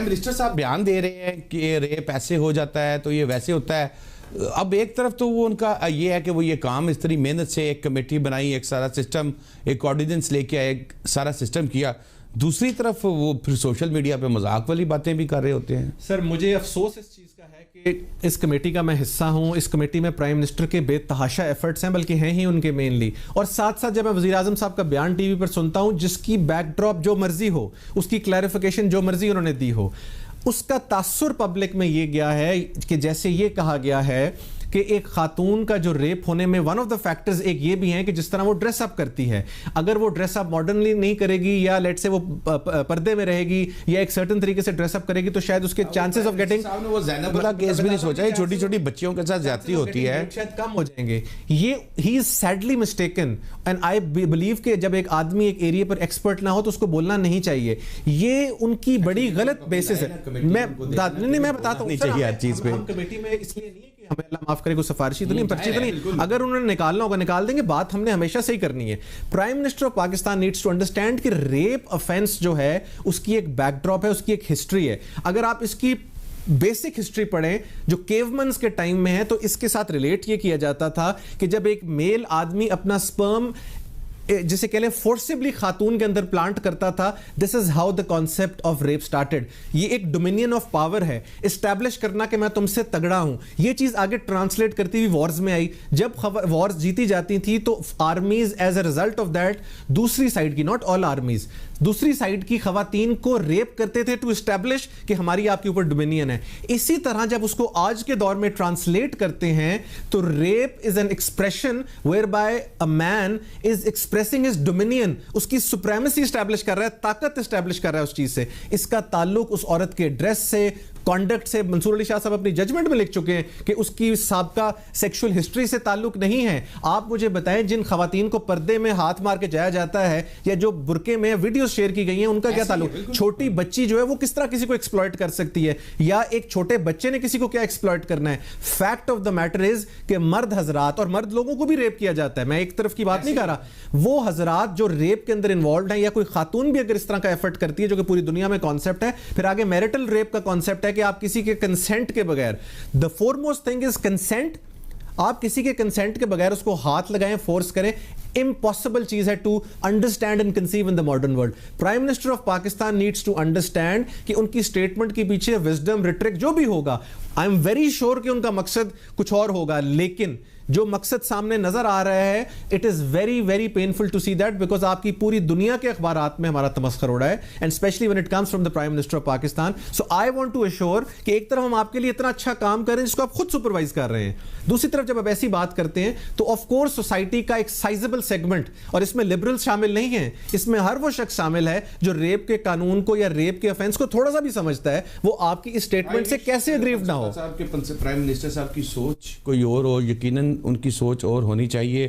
Minister صاحب بیان دے رہے ہیں کہ ریپ ایسے ہو جاتا ہے تو یہ ویسے ہوتا ہے. اب ایک طرف تو وہ ان کا یہ ہے کہ وہ یہ کام اس طرح محنت سے ایک کمیٹی بنائی, ایک سارا سسٹم, ایک آرڈیننس لے کے آئے, ایک سارا سسٹم کیا. دوسری طرف وہ پھر سوشل میڈیا پہ مذاق والی باتیں بھی کر رہے ہوتے ہیں. سر مجھے افسوس اس چیز کا ہے کہ اس کمیٹی کا میں حصہ ہوں. اس کمیٹی میں پرائم منسٹر کے بے تحاشا ایفرٹس ہیں, بلکہ ہیں ہی ان کے مینلی. اور ساتھ ساتھ جب میں وزیر اعظم صاحب کا بیان ٹی وی پر سنتا ہوں, جس کی بیک ڈراپ جو مرضی ہو, اس کی کلیریفیکیشن جو مرضی انہوں نے دی ہو, اس کا تاثر پبلک میں یہ گیا ہے کہ جیسے یہ کہا گیا ہے کہ ایک خاتون کا جو ریپ ہونے میں ون آف دا فیکٹرز ایک یہ بھی ہیں کہ جس طرح وہ ڈریس اپ کرتی ہے. اگر وہ ڈریس اپ ماڈرنلی نہیں کرے گی, یا لیٹ سے وہ پردے میں رہے گی, یا ایک سرٹن طریقے سے ڈریس اپ کرے گی, تو شاید اس کے چانسز آف گیٹنگ, وہ زینب کا کیس بھی نہیں سوچا ہے, چھوٹی چھوٹی بچیوں کے ساتھ زیادتی ہوتی ہے, شاید کم ہو جائیں گے. یہ he is sadly mistaken, and I believe کہ جب ایک آدمی ایک ایریا پر ایکسپرٹ نہ ہو تو اس کو بولنا نہیں چاہیے. یہ ان کی بڑی غلط بیسس ہے. میں بتاتا ہوں چاہیے ہر چیز پہ. ہم کمیٹی میں اس لیے نہیں ہے کہ ہمیں اللہ معاف کرے کوئی سفارشی تو نہیں, پرچی تو نہیں. اگر انہوں نے نکالنا ہوگا نکال دیں گے, بات ہم نے ہمیشہ سے ہی کرنی ہے. Prime minister of Pakistan needs to understand کہ ریپ افینس جو ہے اس کی ایک بیک ڈراپ ہے, اس کی ایک ہسٹری ہے. اگر آپ اس کی بیسک ہسٹری پڑھیں جو کیومنز کے ٹائم میں ہے, تو اس کے ساتھ ریلیٹ یہ کیا جاتا تھا کہ جب ایک میل آدمی اپنا سپرم جسے کہہ لیں فورسبلی خاتون کے اندر پلانٹ کرتا تھا, this is how the concept of rape started. یہ ایک ڈومینین آف پاور ہے, اسٹیبلش کرنا کہ میں تم سے تگڑا ہوں. یہ چیز آگے ٹرانسلیٹ کرتی ہوئی وارز میں آئی. جب وارز جیتی جاتی تھی تو armies as a result of that دوسری سائڈ کی, ناٹ آل آرمیز, دوسری سائڈ کی خواتین کو ریپ کرتے تھے ٹو اسٹیبلش کہ ہماری آپ کے اوپر ڈومینین ہے. اسی طرح جب اس کو آج کے دور میں ٹرانسلیٹ کرتے ہیں تو rape is an expression whereby a man is expressing his dominion, اس کی سپریمیسی اسٹیبلش کر رہا ہے, طاقت اسٹیبلش کر رہا ہے اس چیز سے. اس کا تعلق اس عورت کے ڈریس سے, کانڈکٹ سے, منصور علی شاہ صاحب اپنی ججمنٹ میں لکھ چکے ہیں کہ اس کی سابقہ سیکشل ہسٹری سے تعلق نہیں ہے. آپ مجھے بتائیں جن خواتین کو پردے میں ہاتھ مار کے جایا جاتا ہے یا جو برقعے میں ویڈیوز شیئر کی گئی ہیں, ان کا کیا تعلق؟ چھوٹی بچی جو ہے وہ کس طرح کسی کو ایکسپلائٹ کر سکتی ہے, یا ایک چھوٹے بچے نے کسی کو کیا ایکسپلائٹ کرنا ہے؟ Fact of the matter is کہ مرد حضرات, اور مرد لوگوں کو بھی ریپ کیا جاتا ہے, میں ایک طرف کی بات نہیں کر رہا, وہ حضرات جو ریپ کے اندر انوالوڈ ہیں, یا کوئی خاتون بھی اگر اس طرح کا ایفرٹ کرتی ہے جو کہ پوری دنیا میں کانسیپٹ ہے. پھر آگے میرٹل ریپ کا کانسیپٹ ہے کہ آپ کسی کے کنسنٹ کے بغیر, دا فورموسٹ تھنگ از کنسنٹ, آپ کسی کے کنسنٹ کے بغیر اس کو ہاتھ لگائیں, فورس کریں, امپاسبل چیز ہے to understand and conceive in the modern world. Prime minister of Pakistan needs to understand کہ ان کی اسٹیٹمنٹ کے پیچھے وزڈم, ریٹرک جو بھی ہوگا, آئی ایم ویری شیور کہ ان کا مقصد کچھ اور ہوگا, لیکن جو مقصد سامنے نظر آ رہا ہے, it is very very painful to see that, because آپ کی پوری دنیا کے اخبارات میں ہمارا تمسخر ہو رہا ہے, and especially when it comes from the prime minister of Pakistan. So I want to assure کہ ایک طرف ہم آپ کے لیے اتنا اچھا کام کر رہے ہیں جس کو آپ خود سپروائز کر رہے ہیں, دوسری طرف جب آپ ایسی بات کرتے ہیں تو آف کورس سوسائٹی کا ایک سائزبل سیگمنٹ, اور اس میں لبرل شامل نہیں ہیں, اس میں ہر وہ شخص شامل ہے جو ریپ کے قانون کو یا ریپ کے افینس کو تھوڑا سا بھی سمجھتا ہے, وہ آپ کی اسٹیٹمنٹ سے کیسے اگریو نہ ہو. پرائم منسٹر صاحب کی سوچ کوئی اور ہو, یقیناً ان کی سوچ اور ہونی چاہیے.